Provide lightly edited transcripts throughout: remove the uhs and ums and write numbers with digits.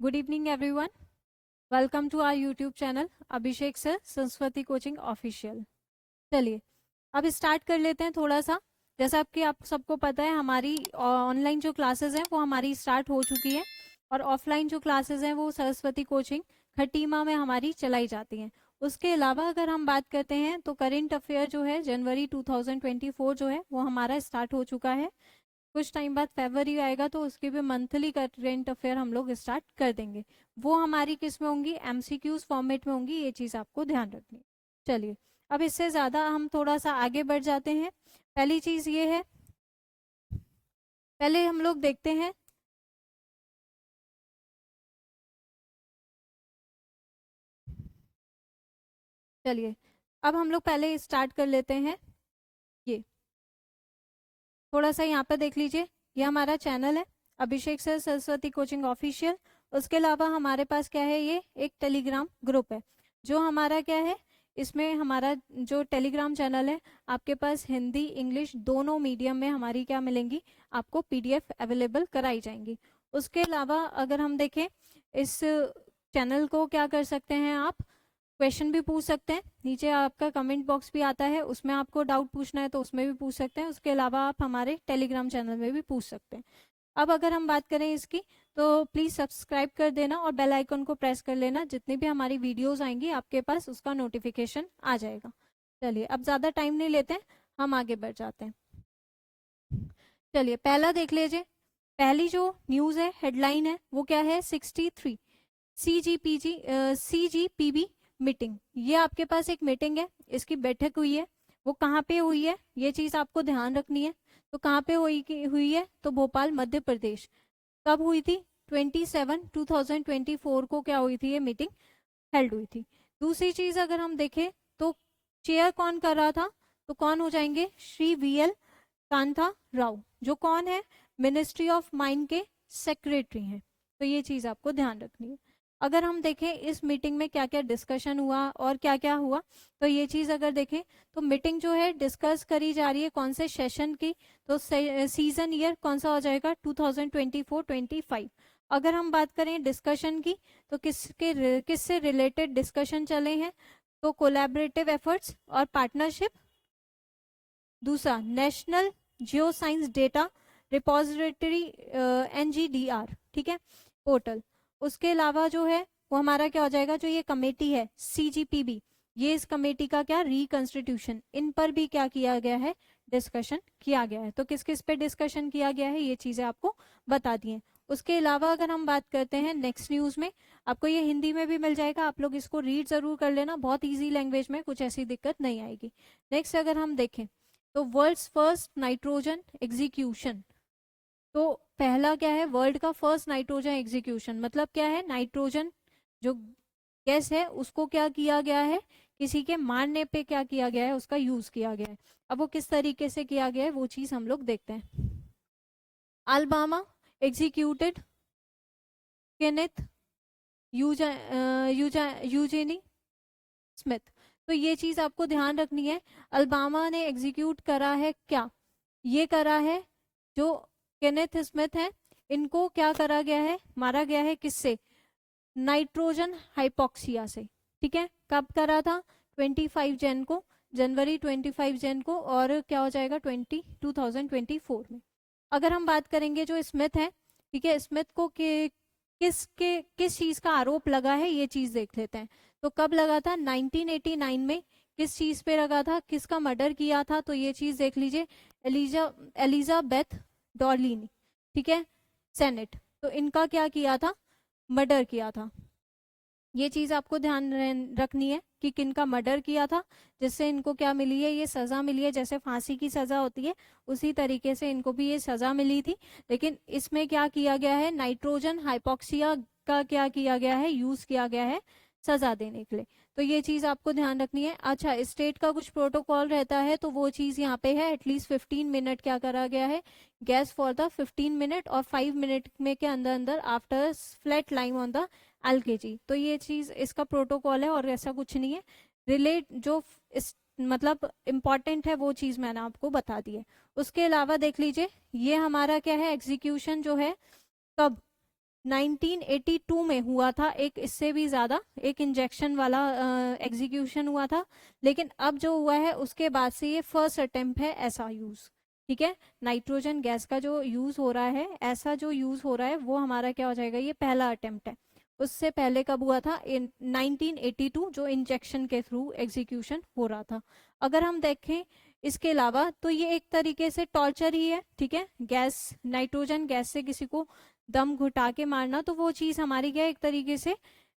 Good evening everyone. Welcome to our YouTube channel Abhishek sir Saraswati coaching official. चलिए अब start कर लेते हैं थोड़ा सा। जैसा कि आप सबको पता है हमारी ऑनलाइन जो क्लासेस हैं वो हमारी स्टार्ट हो चुकी है और ऑफलाइन जो क्लासेस हैं वो सरस्वती कोचिंग खटीमा में हमारी चलाई जाती हैं। उसके अलावा अगर हम बात करते हैं तो करेंट अफेयर जो है जनवरी 2024 जो है वो हमारा स्टार्ट हो चुका है। कुछ टाइम बाद फरवरी आएगा तो उसके भी मंथली करेंट अफेयर हम लोग स्टार्ट कर देंगे। वो हमारी किस में होंगी, एमसीक्यूज फॉर्मेट में होंगी। ये चीज आपको ध्यान रखनी है। चलिए अब इससे ज्यादा हम थोड़ा सा आगे बढ़ जाते हैं। पहली चीज ये है, पहले हम लोग देखते हैं चलिए अब हम लोग पहले स्टार्ट कर लेते हैं। ये थोड़ा सा यहाँ पे देख लीजिए, ये हमारा चैनल है अभिषेक सर सरस्वती कोचिंग ऑफिशियल। उसके अलावा हमारे पास क्या है, ये एक टेलीग्राम ग्रुप है जो हमारा क्या है, इसमें हमारा जो टेलीग्राम चैनल है आपके पास हिंदी इंग्लिश दोनों मीडियम में हमारी क्या मिलेंगी, आपको पीडीएफ अवेलेबल कराई जाएंगी। उसके अलावा अगर हम देखें इस चैनल को क्या कर सकते हैं, आप क्वेश्चन भी पूछ सकते हैं। नीचे आपका कमेंट बॉक्स भी आता है, उसमें आपको डाउट पूछना है तो उसमें भी पूछ सकते हैं। उसके अलावा आप हमारे टेलीग्राम चैनल में भी पूछ सकते हैं। अब अगर हम बात करें इसकी तो प्लीज़ सब्सक्राइब कर देना और बेल आइकन को प्रेस कर लेना। जितनी भी हमारी वीडियोस आएंगी आपके पास उसका नोटिफिकेशन आ जाएगा। चलिए अब ज़्यादा टाइम नहीं लेते हैं, हम आगे बढ़ जाते हैं। चलिए पहला देख लीजिए। पहली जो न्यूज़ है, हेडलाइन है, वो क्या है, 63 CGPB मीटिंग। ये आपके पास एक मीटिंग है, इसकी बैठक हुई है। वो कहाँ पे हुई है, ये चीज आपको ध्यान रखनी है। तो कहाँ पे हुई है, तो भोपाल मध्य प्रदेश। कब हुई थी, 27/2024 को क्या हुई थी, ये मीटिंग हेल्ड हुई थी। दूसरी चीज अगर हम देखें तो चेयर कौन कर रहा था, तो कौन हो जाएंगे, श्री VL कांता राव, जो कौन है, मिनिस्ट्री ऑफ माइंड के सेक्रेटरी हैं। तो ये चीज आपको ध्यान रखनी है। अगर हम देखें इस मीटिंग में क्या क्या डिस्कशन हुआ और क्या क्या हुआ, तो ये चीज अगर देखें तो मीटिंग जो है डिस्कस करी जा रही है कौन से सेशन की, तो सीजन ईयर कौन सा हो जाएगा, 2024-25। अगर हम बात करें डिस्कशन की तो किससे रिलेटेड डिस्कशन चले हैं, तो कोलैबोरेटिव एफर्ट्स और पार्टनरशिप। दूसरा national geo science data repository NGDR, ठीक है, पोर्टल। उसके अलावा जो है वो हमारा क्या हो जाएगा, जो ये कमेटी है CGPB, ये इस कमेटी का क्या, रिकंस्टिट्यूशन, इन पर भी क्या किया गया है, डिस्कशन किया गया है। तो किस किस पे डिस्कशन किया गया है ये चीजें आपको बता दी हैं। उसके अलावा अगर हम बात करते हैं नेक्स्ट न्यूज में, आपको ये हिंदी में भी मिल जाएगा, आप लोग इसको रीड जरूर कर लेना, बहुत ईजी लैंग्वेज में, कुछ ऐसी दिक्कत नहीं आएगी। नेक्स्ट अगर हम देखें तो वर्ल्ड्स फर्स्ट नाइट्रोजन एग्जीक्यूशन। तो पहला क्या है, वर्ल्ड का फर्स्ट नाइट्रोजन एग्जीक्यूशन, मतलब क्या है, नाइट्रोजन जो गैस है उसको क्या किया गया है, किसी के मारने पे क्या किया गया है, उसका यूज किया गया है। अब वो किस तरीके से किया गया है वो चीज हम लोग देखते हैं। Alabama executed Kenneth Eugene Smith. तो ये चीज आपको ध्यान रखनी है, अल्बामा ने एग्जीक्यूट करा है क्या, ये करा है जो केनेथ स्मिथ है, इनको क्या करा गया है, मारा गया है किससे, नाइट्रोजन हाइपोक्सिया से। ठीक है, कब करा था, 25 जन को, जनवरी 25 जन को, और क्या हो जाएगा 2024 में। अगर हम बात करेंगे जो स्मिथ है, ठीक है, स्मिथ को किस चीज का आरोप लगा है ये चीज देख लेते हैं। तो कब लगा था, 1989 में किस चीज पे लगा था, किसका मर्डर किया था, तो ये चीज देख लीजिए, एलिजाबेथ डॉर्लिनी, ठीक है, सेनेट। तो इनका क्या किया था, मर्डर किया था। ये चीज आपको ध्यान रखनी है कि किनका मर्डर किया था, जिससे इनको क्या मिली है, ये सजा मिली है। जैसे फांसी की सजा होती है उसी तरीके से इनको भी ये सजा मिली थी। लेकिन इसमें क्या किया गया है, नाइट्रोजन हाइपोक्सिया का क्या किया गया है, यूज किया गया है सजा देने के लिए। तो ये चीज आपको ध्यान रखनी है। अच्छा, स्टेट का कुछ प्रोटोकॉल रहता है तो वो चीज यहाँ पे है, एटलीस्ट 15 मिनट क्या करा गया है, गैस फॉर द 15 मिनट, और 5 मिनट में के अंदर अंदर after flat lime on the LKG। तो ये चीज इसका प्रोटोकॉल है और ऐसा कुछ नहीं है। रिलेट जो मतलब इम्पॉर्टेंट है वो चीज मैंने आपको बता दी है। उसके अलावा देख लीजिए, ये हमारा क्या है, एग्जीक्यूशन जो है कब, 1982 में हुआ था एक, इससे भी ज्यादा एक इंजेक्शन वाला एग्जीक्यूशन हुआ था, लेकिन अब जो हुआ है उसके बाद से ये फर्स्ट अटेम्प्ट है ऐसा यूज। ठीक है, नाइट्रोजन गैस का जो यूज हो रहा है, ऐसा जो यूज हो रहा है वो हमारा क्या हो जाएगा, ये पहला अटेम्प्ट है। उससे पहले कब हुआ था, इन 1982, जो इंजेक्शन के थ्रू एग्जीक्यूशन हो रहा था। अगर हम देखें इसके अलावा तो ये एक तरीके से टॉर्चर ही है। ठीक है, गैस, नाइट्रोजन गैस से किसी को दम घुटा के मारना, तो वो चीज हमारी क्या एक तरीके से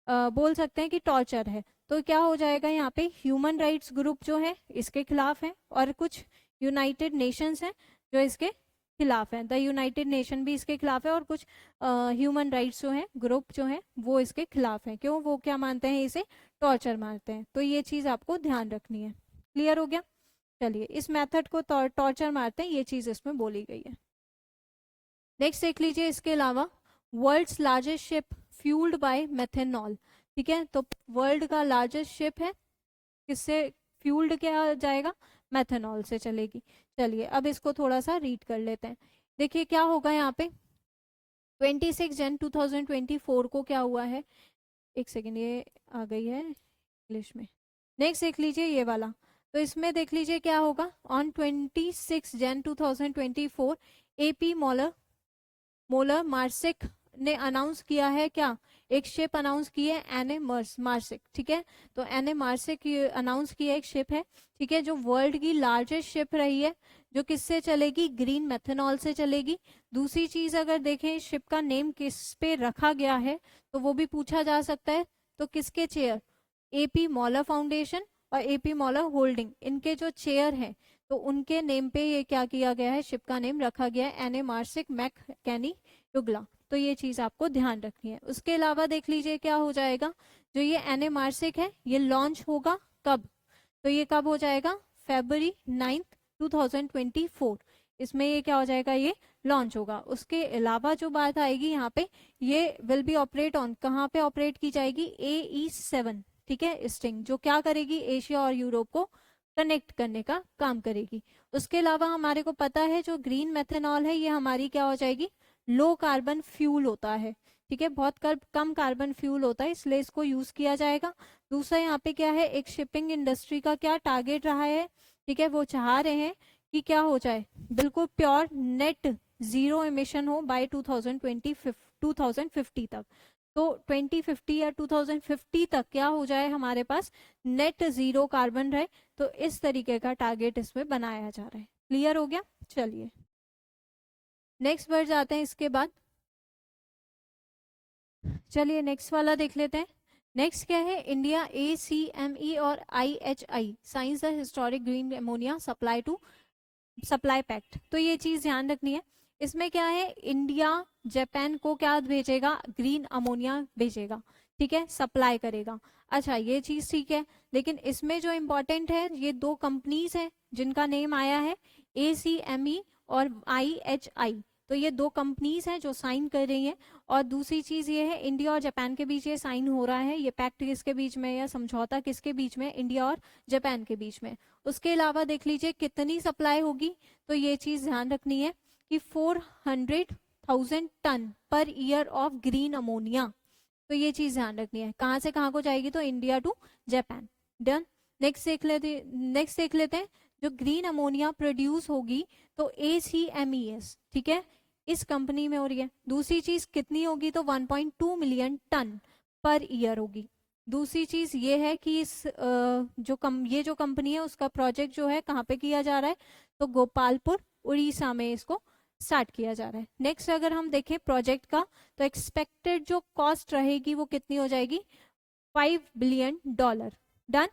बोल सकते हैं कि टॉर्चर है। तो क्या हो जाएगा यहाँ पे, ह्यूमन राइट्स ग्रुप जो है इसके खिलाफ है, और कुछ यूनाइटेड नेशंस हैं जो इसके खिलाफ है। द यूनाइटेड नेशन भी इसके खिलाफ है, और कुछ ह्यूमन राइट्स जो है ग्रुप जो है वो इसके खिलाफ है। क्यों, वो क्या मानते हैं, इसे टॉर्चर मानते हैं। तो ये चीज आपको ध्यान रखनी है। क्लियर हो गया। चलिए, इस मेथड को टॉर्चर मारते हैं, ये चीज इसमें बोली गई है। नेक्स्ट देख लीजिए, इसके अलावा world's largest ship fuelled by methanol. ठीक है, तो वर्ल्ड का लार्जेस्ट शिप है, किससे फ्यूल्ड किया जाएगा, मेथेनॉल से चलेगी। चलिए अब इसको थोड़ा सा रीड कर लेते हैं। देखिए क्या होगा यहाँ पे, 26 जन 2024 को क्या हुआ है, एक सेकेंड, ये आ गई है इंग्लिश में। नेक्स्ट देख लीजिए ये वाला, तो इसमें देख लीजिए क्या होगा, ऑन 26 जन 2024 एपी मोलर मार्सिक ने अनाउंस किया है, क्या, एक शिप अनाउंस की है, एनए मार्सिक। ठीक है, तो एनए मार्सिक अनाउंस की है एक शिप है। ठीक है, जो वर्ल्ड की लार्जेस्ट शिप रही है, जो किससे चलेगी, ग्रीन मेथनॉल से चलेगी। दूसरी चीज अगर देखें शिप का नेम किस पे रखा गया है, तो वो भी पूछा जा सकता है। तो किसके चेयर, एपी मॉलर फाउंडेशन और एपी मॉलर होल्डिंग, इनके जो चेयर हैं, तो उनके नेम पे ये क्या किया गया है, शिप का नेम रखा गया है एनए मार्सिक मैककेनी युगला। तो ये चीज आपको ध्यान रखनी है। उसके अलावा देख लीजिए क्या हो जाएगा, जो ये एनए मार्सिक है ये लॉन्च होगा कब, तो ये कब हो जाएगा, February 9th 2024, इसमें ये क्या हो जाएगा, ये लॉन्च होगा। उसके अलावा जो बात आएगी यहाँ पे, ये विल बी ऑपरेट ऑन, कहाँ पे ऑपरेट की जाएगी, AE7। ठीक है, स्टिंग जो क्या करेगी, एशिया और यूरोप को कनेक्ट करने का काम करेगी। उसके अलावा हमारे को पता है जो ग्रीन मेथेनॉल है ये हमारी क्या हो जाएगी, लो कार्बन फ्यूल होता है। ठीक है, बहुत कम कार्बन फ्यूल होता है, इसलिए इसको यूज किया जाएगा। दूसरा यहाँ पे क्या है, एक शिपिंग इंडस्ट्री का क्या टारगेट रहा है, ठीक है, वो चाह रहे हैं कि क्या हो जाए, बिल्कुल प्योर नेट जीरो एमिशन हो बाय 2050 तक। तो 2050 या 2050 तक क्या हो जाए, हमारे पास नेट जीरो कार्बन रहे। तो इस तरीके का टारगेट इसमें बनाया जा रहा है। क्लियर हो गया। चलिए नेक्स्ट बढ़ जाते हैं इसके बाद। चलिए नेक्स्ट वाला देख लेते हैं। नेक्स्ट क्या है, इंडिया ACME और IHI signs the historic green ammonia supply pact. तो ये चीज ध्यान रखनी है। इसमें क्या है, इंडिया जापान को क्या भेजेगा, ग्रीन अमोनिया भेजेगा। ठीक है, सप्लाई करेगा। अच्छा ये चीज ठीक है, लेकिन इसमें जो इम्पोर्टेंट है, ये दो कंपनीज हैं जिनका नेम आया है, ACME और IHI। तो ये दो कंपनीज हैं जो साइन कर रही हैं। और दूसरी चीज ये है, इंडिया और जापान के बीच ये साइन हो रहा है, ये पैक्ट किसके बीच में या समझौता किसके बीच में, इंडिया और जापान के बीच में। उसके अलावा देख लीजिए कितनी सप्लाई होगी, तो ये चीज ध्यान रखनी है कि 400,000 ton per year of green ammonia. तो ये चीज ध्यान रखनी है, कहाँ से कहाँ को जाएगी, तो India to Japan. Done. Next देख लेते हैं, जो ग्रीन अमोनिया प्रोड्यूस होगी तो ACMES, ठीक है, इस कंपनी में हो रही है। दूसरी चीज कितनी होगी, तो 1.2 मिलियन टन पर ईयर होगी। दूसरी चीज ये है कि इस ये जो कंपनी है उसका प्रोजेक्ट जो है कहाँ पे किया जा रहा है, तो गोपालपुर उड़ीसा में इसको स्टार्ट किया जा रहा है। नेक्स्ट अगर हम देखें प्रोजेक्ट का, तो एक्सपेक्टेड जो कॉस्ट रहेगी वो कितनी हो जाएगी, $5 बिलियन। डन।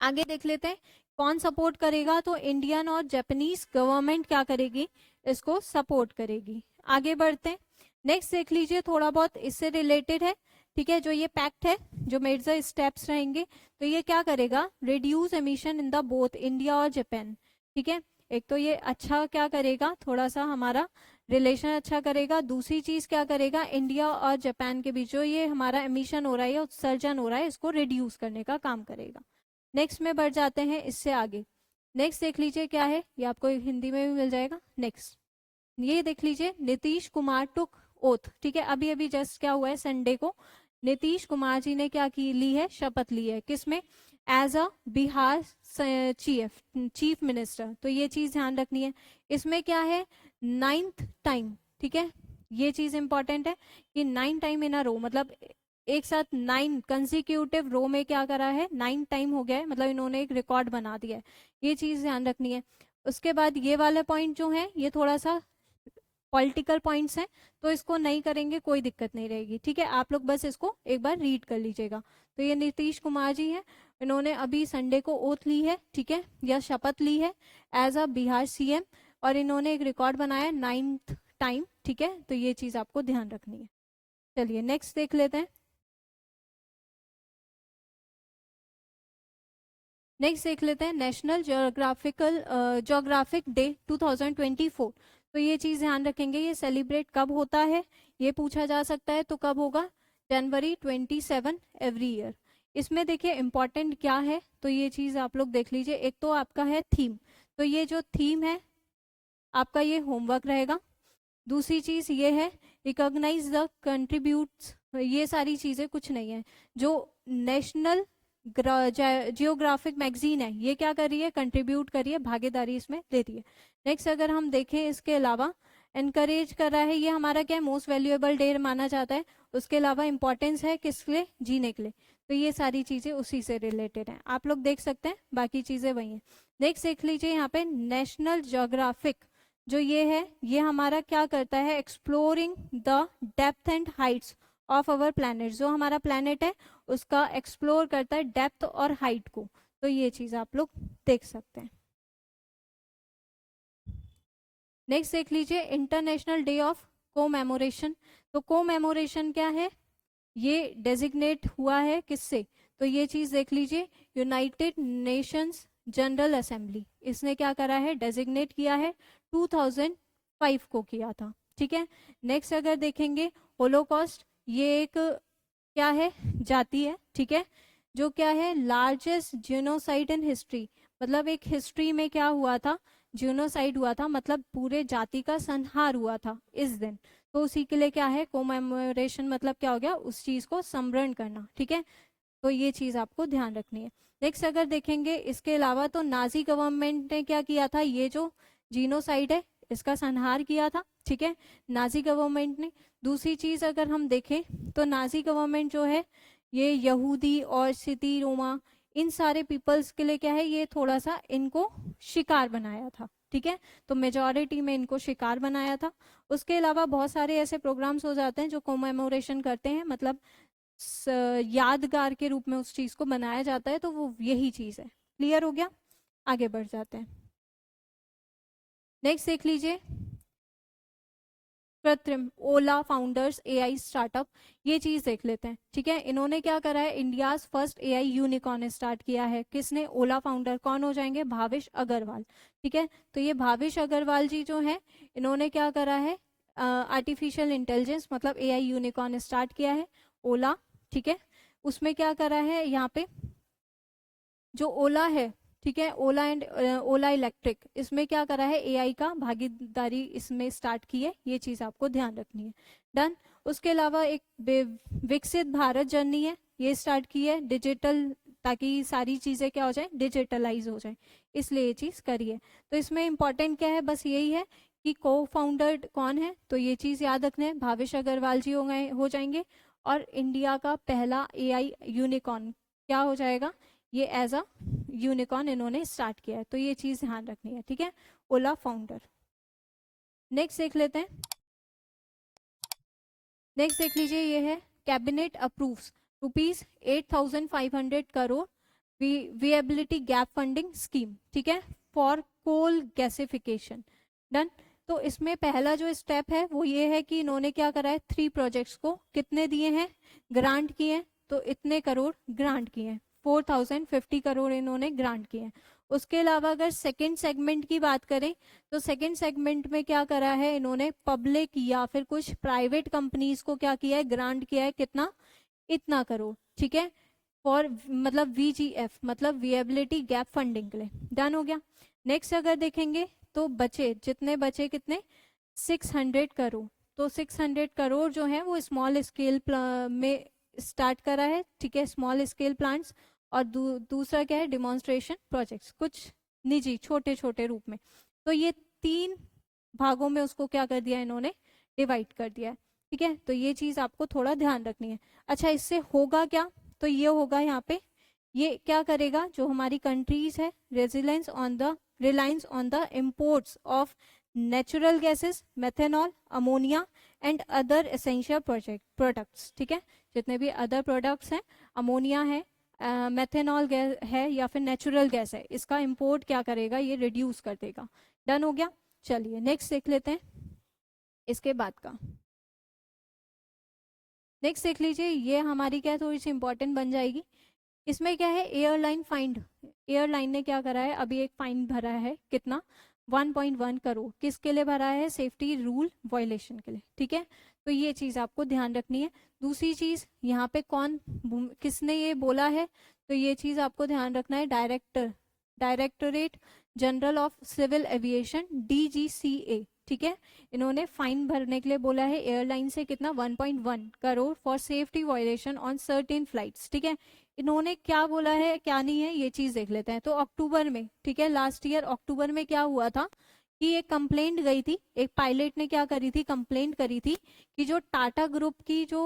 आगे देख लेते हैं कौन सपोर्ट करेगा, तो इंडियन और जापानीज गवर्नमेंट क्या करेगी, इसको सपोर्ट करेगी। आगे बढ़ते हैं। नेक्स्ट देख लीजिए, थोड़ा बहुत इससे रिलेटेड है। ठीक है, जो ये पैक्ट है, जो मेजर स्टेप्स रहेंगे, तो ये क्या करेगा, reduce emission in the both India और जापान। ठीक है, एक तो ये अच्छा क्या करेगा, थोड़ा सा हमारा रिलेशन अच्छा करेगा। दूसरी चीज क्या करेगा, इंडिया और जापान के बीच जो ये हमारा एमिशन हो रहा है या उत्सर्जन हो रहा है, इसको रिड्यूस करने का काम करेगा। नेक्स्ट में बढ़ जाते हैं इससे आगे। नेक्स्ट देख लीजिए क्या है, ये आपको हिंदी में भी मिल जाएगा। नेक्स्ट ये देख लीजिए, नीतीश कुमार टुक ओथ, ठीक है। अभी अभी जस्ट क्या हुआ है, संडे को नीतीश कुमार जी ने क्या की ली है, शपथ ली है, किसमें, as a Bihar chief minister. तो ये चीज ध्यान रखनी है। इसमें क्या है, 9th टाइम, ठीक है, ये चीज इंपॉर्टेंट है कि 9 टाइम इन अ रो, मतलब एक साथ 9 कंसिक्यूटिव रो में क्या करा है, 9 टाइम हो गया है, मतलब इन्होंने एक रिकॉर्ड बना दिया है। ये चीज ध्यान रखनी है। उसके बाद ये वाले पॉइंट जो है ये थोड़ा सा पॉलिटिकल पॉइंट्स हैं, तो इसको नहीं करेंगे कोई दिक्कत नहीं रहेगी, ठीक है। आप लोग बस इसको एक बार रीड कर लीजिएगा। तो ये नीतीश कुमार जी हैं, इन्होंने अभी संडे को ओथ ली है, ठीक है, या शपथ ली है एज अ बिहार सीएम, और इन्होंने एक रिकॉर्ड बनाया 9th टाइम, ठीक है। तो ये चीज आपको ध्यान रखनी है। चलिए नेक्स्ट देख लेते हैं। नेक्स्ट देख लेते हैं नेशनल ज्योग्राफिक डे 2024। तो ये चीज ध्यान रखेंगे, ये सेलिब्रेट कब होता है, ये पूछा जा सकता है। तो कब होगा, जनवरी 27 एवरी ईयर। इसमें देखिए इंपॉर्टेंट क्या है, तो ये चीज आप लोग देख लीजिए। एक तो आपका है थीम, तो ये जो थीम है आपका ये होमवर्क रहेगा। दूसरी चीज ये है रिकॉग्नाइज द कंट्रीब्यूट्स, ये सारी चीजें कुछ नहीं है। जो नेशनल जियोग्राफिक मैगजीन है ये क्या कर रही है, कंट्रीब्यूट कर रही है, भागीदारी इसमें लेती है। नेक्स्ट अगर हम देखें, इसके अलावा एनकरेज कर रहा है, ये हमारा क्या है, मोस्ट वैल्यूएबल डे माना जाता है। उसके अलावा इंपॉर्टेंस है किसके लिए, जीने के लिए। तो ये सारी चीजें उसी से रिलेटेड हैं, आप लोग देख सकते हैं, बाकी चीजें वही हैं। नेक्स्ट देख लीजिए यहाँ पे नेशनल ज्योग्राफिक जो ये है, ये हमारा क्या करता है, exploring the depth and Heights of our planet. जो हमारा प्लैनेट है उसका एक्सप्लोर करता है डेप्थ और हाइट को। तो ये चीज आप लोग देख सकते हैं। नेक्स्ट देख लीजिए इंटरनेशनल डे ऑफ कोमेमोरेशन। तो कोमेमोरेशन क्या है, ये डेजिग्नेट हुआ है किससे, तो ये चीज देख लीजिए, यूनाइटेड नेशंस जनरल असेंबली, इसने क्या करा है, डेजिग्नेट किया है, 2005 को किया था, ठीक है। नेक्स्ट अगर देखेंगे होलोकॉस्ट, ये एक क्या है, जाति है, ठीक है, जो क्या है, लार्जेस्ट जीनोसाइड इन हिस्ट्री, मतलब एक हिस्ट्री में क्या हुआ था, जीनोसाइड हुआ था, मतलब पूरे जाति का संहार हुआ था इस दिन। तो उसी के लिए क्या है, कोमेमोरेशन, मतलब क्या हो गया, उस चीज को स्मरण करना, ठीक है। तो ये चीज आपको ध्यान रखनी है। नेक्स्ट अगर देखेंगे इसके अलावा, तो नाजी गवर्नमेंट ने क्या किया था, ये जो जीनोसाइड है इसका संहार किया था, ठीक है, नाजी गवर्नमेंट ने। दूसरी चीज अगर हम देखें, तो नाजी गवर्नमेंट जो है ये यहूदी और सिटी रोमा, इन सारे पीपल्स के लिए क्या है, ये थोड़ा सा इनको शिकार बनाया था, ठीक है। तो मेजॉरिटी में इनको शिकार बनाया था। उसके अलावा बहुत सारे ऐसे प्रोग्राम्स हो जाते हैं जो कोमेमोरेशन करते हैं, मतलब यादगार के रूप में उस चीज को बनाया जाता है। तो वो यही चीज है। क्लियर हो गया, आगे बढ़ जाते हैं। नेक्स्ट देख लीजिए कृत्रिम ओला फाउंडर्स एआई स्टार्टअप, ये चीज देख लेते हैं, ठीक है। इन्होंने क्या करा है, India's first AI unicorn start किया है, किसने, ओला फाउंडर। कौन हो जाएंगे, भाविश अग्रवाल, ठीक है। तो ये भाविश अग्रवाल जी जो है, इन्होंने क्या करा है, आर्टिफिशियल इंटेलिजेंस मतलब एआई यूनिकॉर्न स्टार्ट किया है, ओला, ठीक है। उसमें क्या करा है, यहाँ पे जो ओला है, ठीक है, ओला एंड ओला इलेक्ट्रिक, इसमें क्या करा है, एआई का भागीदारी इसमें स्टार्ट की है। ये चीज आपको ध्यान रखनी है। डन। उसके अलावा एक विकसित भारत जर्नी है, ये स्टार्ट की है, डिजिटल, ताकि सारी चीजें क्या हो जाए, डिजिटलाइज हो जाए, इसलिए ये चीज करी है। तो इसमें इंपॉर्टेंट क्या है, बस यही है कि को फाउंडर कौन है, तो ये चीज याद रखना है, भाविश अग्रवाल जी हो जाएंगे। और इंडिया का पहला एआई यूनिकॉर्न क्या हो जाएगा, ये एज अ यूनिकॉर्न इन्होंने स्टार्ट किया है। तो ये चीज ध्यान रखनी है, ठीक है, ओला फाउंडर। नेक्स्ट देख लेते हैं। नेक्स्ट देख लीजिए, ये है cabinet approves ₹8,500 crore viability gap funding scheme, ठीक है, फॉर कोल गैसिफिकेशन। डन। तो इसमें पहला जो स्टेप है वो ये है कि इन्होंने क्या करा है, 3 प्रोजेक्ट्स को कितने दिए हैं, ग्रांट किए हैं, तो इतने करोड़ ग्रांट किए हैं, 4,050 करोड़ इन्होंने ग्रांट किए हैं। उसके अलावा अगर सेकंड सेगमेंट की बात करें, तो सेकंड सेगमेंट में क्या करा है इन्होंने, पब्लिक या फिर कुछ प्राइवेट कंपनीज को क्या किया है, ग्रांट किया है, कितना, इतना करोड़, ठीक है, फॉर मतलब वीजीएफ मतलब विएबिलिटी गैप फंडिंग के लिए। डन हो गया। नेक्स्ट अगर देखेंगे तो बचे, जितने बचे कितने, 600 करोड़, तो 600 करोड़ जो है वो स्मॉल स्केल में स्टार्ट करा है, ठीक है, स्मॉल स्केल प्लांट्स। और दूसरा क्या है, डिमॉन्स्ट्रेशन प्रोजेक्ट्स, कुछ निजी छोटे छोटे रूप में। तो ये 3 भागों में उसको क्या कर दिया इन्होंने, डिवाइड कर दिया है, ठीक है। तो ये चीज आपको थोड़ा ध्यान रखनी है। अच्छा, इससे होगा क्या, तो ये होगा यहाँ पे, ये क्या करेगा, जो हमारी कंट्रीज है, reliance on the imports of natural gases, methanol, ammonia and other essential products, ठीक है। जितने भी अदर प्रोडक्ट्स हैं, अमोनिया है, मेथेनॉल गैस है या फिर नेचुरल गैस है, इसका इंपोर्ट क्या करेगा, ये रिड्यूस कर देगा। डन हो गया। चलिए नेक्स्ट देख लेते हैं इसके बाद का। नेक्स्ट देख लीजिए, ये हमारी क्या थोड़ी सी इंपॉर्टेंट बन जाएगी। इसमें क्या है, एयरलाइन फाइंड, एयरलाइन ने क्या करा है, अभी एक फाइन भरा है, कितना, 1.1 करोड़। किसके लिए भरा है, सेफ्टी रूल वायलेशन के लिए, ठीक है। तो ये चीज आपको ध्यान रखनी है। दूसरी चीज, यहाँ पे किसने ये बोला है, तो ये चीज आपको ध्यान रखना है, directorate general of civil aviation, DGCA, ठीक है। इन्होंने फाइन भरने के लिए बोला है एयरलाइन से, कितना, 1.1 crore for safety violation on certain flights, ठीक है। इन्होंने क्या बोला है क्या नहीं है, ये चीज देख लेते हैं। तो अक्टूबर में, ठीक है, लास्ट ईयर अक्टूबर में क्या हुआ था कि एक कंप्लेंट गई थी, एक पायलट ने क्या करी थी, कंप्लेंट करी थी कि जो टाटा ग्रुप की जो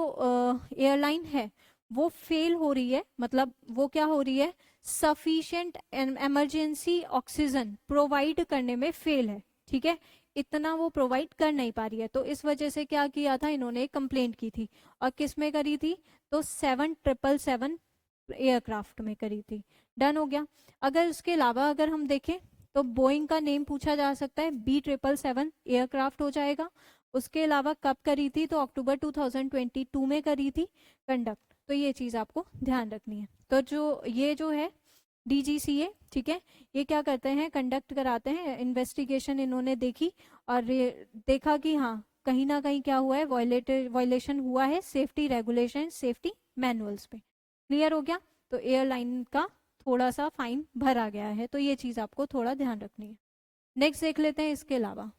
एयरलाइन है वो फेल हो रही है, मतलब वो क्या हो रही है, सफिशिएंट इमरजेंसी ऑक्सीजन प्रोवाइड करने में फेल है, ठीक है, इतना वो प्रोवाइड कर नहीं पा रही है। तो इस वजह से क्या किया था, इन्होंने कंप्लेंट की थी। और किस में करी थी, तो 777 एयरक्राफ्ट में करी थी। डन हो गया। अगर इसके अलावा अगर हम देखें तो बोइंग का नेम पूछा जा सकता है, B777 एयरक्राफ्ट हो जाएगा। उसके अलावा कब करी थी, तो अक्टूबर 2022 में करी थी कंडक्ट। तो ये चीज आपको ध्यान रखनी है। तो ये जो है DGCA, ठीक है, ये क्या करते हैं, कंडक्ट कराते हैं इन्वेस्टिगेशन। इन्होंने देखी और देखा कि हाँ कहीं ना कहीं क्या हुआ है, वायलेशन हुआ है सेफ्टी रेगुलेशन, सेफ्टी मैनुअल्स पे। क्लियर हो गया। तो एयरलाइन का थोड़ा सा फाइन भरा गया है, तो ये चीज आपको थोड़ा ध्यान रखनी है। नेक्स्ट देख लेते हैं इसके अलावा।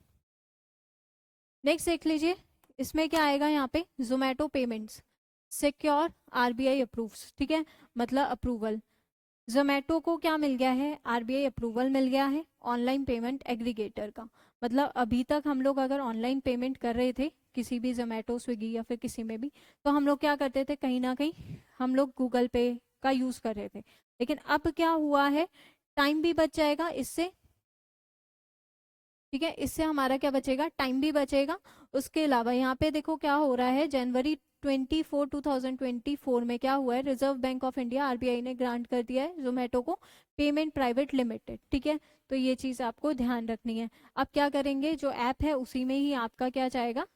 नेक्स्ट देख लीजिए, इसमें क्या आएगा, यहाँ पे Zomato payments secure RBI approves, ठीक है, मतलब अप्रूवल। जोमेटो को क्या मिल गया है, RBI अप्रूवल मिल गया है ऑनलाइन पेमेंट एग्रीगेटर का। मतलब अभी तक हम लोग अगर ऑनलाइन पेमेंट कर रहे थे किसी भी जोमेटो, स्विगी या फिर किसी में भी, तो हम लोग क्या करते थे, कहीं ना कहीं हम लोग गूगल पे का यूज कर रहे थे। लेकिन अब क्या हुआ है, टाइम भी बच जाएगा इससे, ठीक है, इससे हमारा क्या बचेगा, टाइम भी बचेगा। उसके अलावा यहाँ पे देखो क्या हो रहा है, जनवरी 2024 में क्या हुआ है, reserve bank of India RBI ने ग्रांट कर दिया है जोमेटो को पेमेंट प्राइवेट लिमिटेड, ठीक है। तो ये चीज आपको ध्यान रखनी है। अब क्या करेंगे, जो ऐप है उसी में ही आपका क्या जाएगा,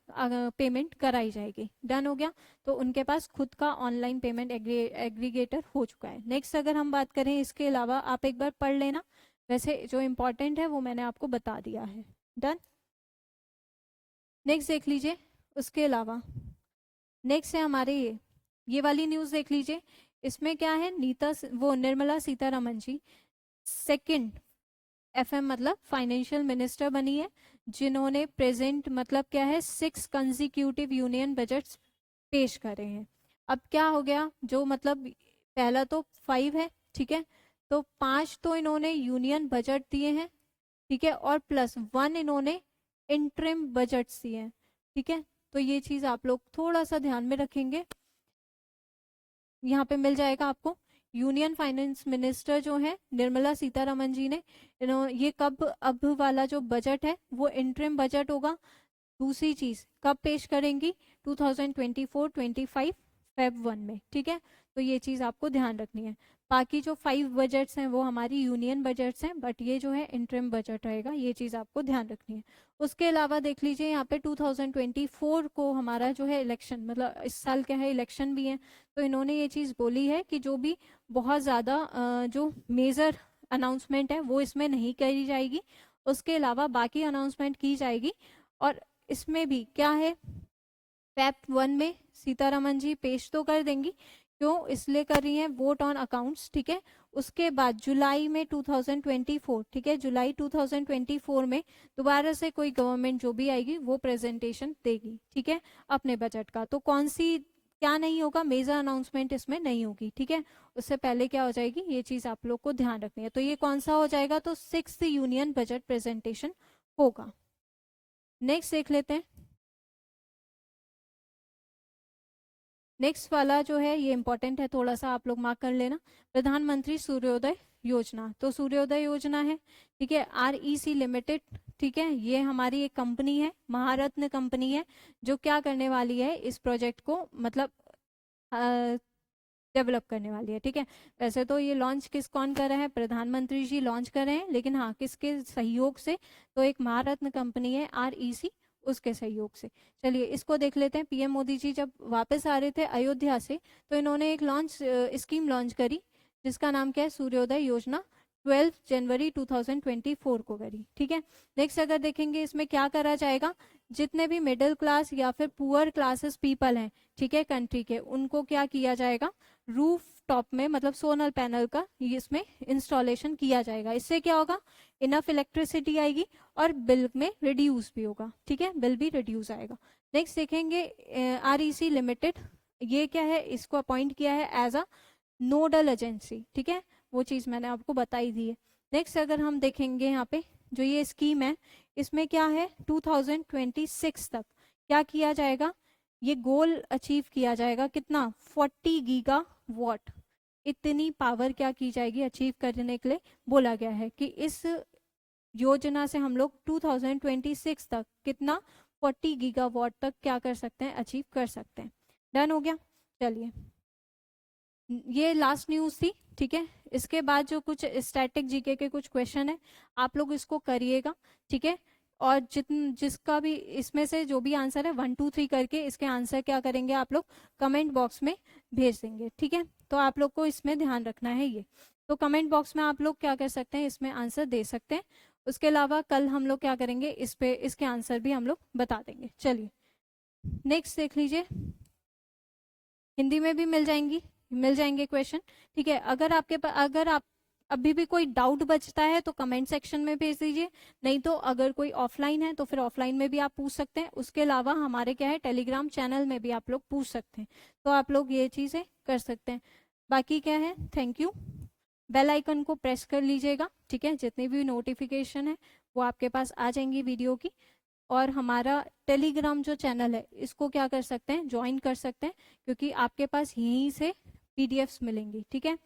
पेमेंट कराई जाएगी। डन हो गया। तो उनके पास खुद का ऑनलाइन पेमेंट एग्रीगेटर हो चुका है। नेक्स्ट अगर हम बात करें इसके अलावा, आप एक बार पढ़ लेना, वैसे जो इम्पोर्टेंट है वो मैंने आपको बता दिया है। डन। नेक्स्ट देख लीजिए, उसके अलावा नेक्स्ट है हमारे ये वाली न्यूज देख लीजिए। इसमें क्या है, निर्मला सीतारमन जी सेकंड FM मतलब फाइनेंशियल मिनिस्टर बनी है, जिन्होंने प्रेजेंट मतलब क्या है 6 कंजिक्यूटिव यूनियन बजट्स पेश करे हैं। अब क्या हो गया, जो मतलब पहला तो 5 है, ठीक है, तो 5 तो इन्होंने यूनियन बजट दिए हैं, ठीक है, और +1 इन्होंने इंटरिम बजट्स दिए हैं, ठीक है। तो ये चीज आप लोग थोड़ा सा ध्यान में रखेंगे। यहाँ पे मिल जाएगा आपको, यूनियन फाइनेंस मिनिस्टर जो है निर्मला सीतारमन जी ने, ये कब, अब वाला जो बजट है वो इंटरिम बजट होगा। दूसरी चीज कब पेश करेंगी, 2024-25 Feb 1 में, ठीक है। तो ये चीज आपको ध्यान रखनी है। बाकी जो 5 बजट्स हैं वो हमारी यूनियन बजट्स हैं, बट ये जो है इंटरिम बजट रहेगा, ये चीज आपको ध्यान रखनी है। उसके अलावा देख लीजिए यहाँ पे 2024 को हमारा जो है इलेक्शन, मतलब इस साल क्या है इलेक्शन भी है। तो इन्होंने ये चीज बोली है कि जो भी बहुत ज्यादा जो मेजर अनाउंसमेंट है वो इसमें नहीं करी जाएगी, उसके अलावा बाकी अनाउंसमेंट की जाएगी। और इसमें भी क्या है, Feb 1 में सीतारमन जी पेश तो कर देंगी, क्यों इसलिए कर रही हैं, वोट ऑन अकाउंट्स, ठीक है। उसके बाद जुलाई में 2024, ठीक है, जुलाई 2024 में दोबारा से कोई गवर्नमेंट जो भी आएगी वो प्रेजेंटेशन देगी, ठीक है, अपने बजट का। तो कौन सी क्या नहीं होगा, मेजर अनाउंसमेंट इसमें नहीं होगी, ठीक है। उससे पहले क्या हो जाएगी, ये चीज आप लोग को ध्यान रखनी है। तो ये कौन सा हो जाएगा, तो 6th यूनियन बजट प्रेजेंटेशन होगा। नेक्स्ट देख लेते हैं। नेक्स्ट वाला जो है ये इंपॉर्टेंट है, थोड़ा सा आप लोग मार्क कर लेना। प्रधानमंत्री सूर्योदय योजना, तो सूर्योदय योजना है, ठीक है, REC लिमिटेड, ठीक है, ये हमारी एक कंपनी है, महारत्न कंपनी है, जो क्या करने वाली है, इस प्रोजेक्ट को मतलब डेवलप करने वाली है, ठीक है। वैसे तो ये लॉन्च कौन कर रहा है, प्रधानमंत्री जी लॉन्च कर रहे हैं, लेकिन हाँ किसके सहयोग से, तो एक महारत्न कंपनी है REC, उसके सहयोग से। चलिए इसको देख लेते हैं। PM मोदी जी जब वापस आ रहे थे अयोध्या से, तो इन्होंने एक स्कीम लॉन्च करी, जिसका नाम क्या है, सूर्योदय योजना, 12 जनवरी 2024 को करी, ठीक है। नेक्स्ट अगर देखेंगे इसमें क्या करा जाएगा, जितने भी मिडिल क्लास या फिर पुअर क्लासेस पीपल हैं, ठीक है, कंट्री के, उनको क्या किया जाएगा, रूफ टॉप में मतलब सोलर पैनल का इसमें इंस्टॉलेशन किया जाएगा। इससे क्या होगा, इनफ इलेक्ट्रिसिटी आएगी और बिल में रिड्यूस भी होगा, ठीक है, बिल भी रिड्यूस आएगा। नेक्स्ट देखेंगे REC लिमिटेड, ये क्या है, इसको अपॉइंट किया है एज अ नोडल एजेंसी, ठीक है, वो चीज मैंने आपको बताई दी है। नेक्स्ट अगर हम देखेंगे यहाँ पे जो ये स्कीम है, इसमें क्या है, 2026 तक क्या किया जाएगा, ये गोल अचीव किया जाएगा, कितना, 40 गीगा वॉट, इतनी पावर क्या की जाएगी, अचीव करने के लिए बोला गया है कि इस योजना से हम लोग 2026 तक कितना, 40 गीगावाट तक क्या कर सकते हैं, अचीव कर सकते हैं। डन हो गया। चलिए ये लास्ट न्यूज थी, ठीक है। इसके बाद जो कुछ स्टैटिक जीके के कुछ क्वेश्चन है, आप लोग इसको करिएगा, ठीक है। और जिसका भी इसमें से जो भी आंसर है 1 2 3 करके इसके आंसर क्या करेंगे आप लोग कमेंट बॉक्स में भेज देंगे, ठीक है। तो आप लोग को इसमें ध्यान रखना है ये। तो कमेंट बॉक्स में आप लोग क्या कर सकते हैं, इसमें आंसर दे सकते हैं। उसके अलावा कल हम लोग क्या करेंगे, इस पे इसके आंसर भी हम लोग बता देंगे। चलिए नेक्स्ट देख लीजिए, हिंदी में भी मिल जाएंगे क्वेश्चन, ठीक है। अगर आप अभी भी कोई डाउट बचता है तो कमेंट सेक्शन में भेज दीजिए, नहीं तो अगर कोई ऑफलाइन है तो फिर ऑफलाइन में भी आप पूछ सकते हैं। उसके अलावा हमारे क्या है, टेलीग्राम चैनल में भी आप लोग पूछ सकते हैं, तो आप लोग ये चीजें कर सकते हैं। बाकी क्या है, थैंक यू। बेल आइकन को प्रेस कर लीजिएगा, ठीक है, जितनी भी नोटिफिकेशन है वो आपके पास आ जाएंगी वीडियो की। और हमारा टेलीग्राम जो चैनल है इसको क्या कर सकते हैं, ज्वाइन कर सकते हैं, क्योंकि आपके पास यहीं से PDFs मिलेंगी, ठीक है।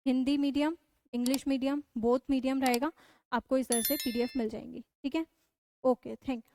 Hindi medium, English medium, both medium रहेगा, आपको इस तरह से PDF मिल जाएंगी, ठीक है। Okay, thank you.